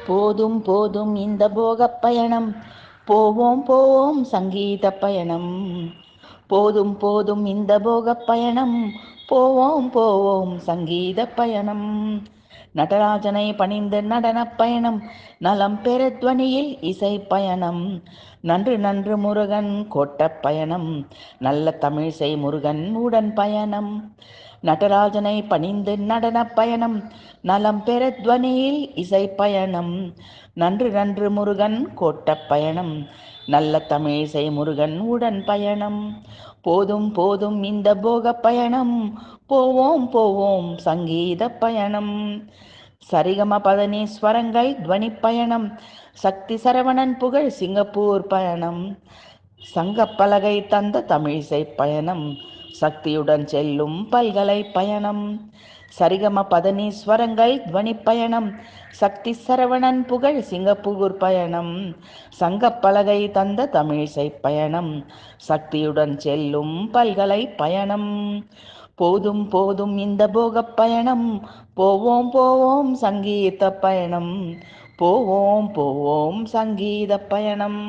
போதும் போதும் இந்த போகப் பயணம், போவோம் போவோம் சங்கீத பயணம். போதும் போதும் இந்த போகப் பயணம், போவோம் போவோம் சங்கீத பயணம். நடராஜனை பணிந்து நடனப் பயணம், நலம் பெற துவனியில் இசை பயணம். நன்று நன்று முருகன் கோட்டப் பயணம், நல்ல தமிழிசை முருகன் உடன் பயணம். நடராஜனை பணிந்து நடனப் பயணம், நலம் பெற துவனியில் இசை பயணம். நன்று நன்று முருகன் கோட்டப் பயணம், நல்ல தமிழிசை முருகன் உடன் பயணம். போதும் போதும் இந்த போகப் பயணம், போவோம் போவோம் சங்கீத பயணம். சரிகம பதனீஸ்வரங்கள் துவனி பயணம், சக்தி சரவணன் புகழ் சிங்கப்பூர் பயணம். சங்கப்பலகை தந்த தமிழிசை பயணம், சக்தியுடன் செல்லும் பல்கலை பயணம். சரிகம பதனீஸ்வரங்கள் துவனி பயணம், சக்தி சரவணன் புகழ் சிங்கப்பூர் பயணம். சங்கப்பலகை தந்த தமிழிசை பயணம், சக்தியுடன் செல்லும் பல்கலை பயணம். போதும் போதும் இந்த போகப் பயணம், போவோம் போவோம் சங்கீத பயணம். போவோம் போவோம் சங்கீத பயணம்.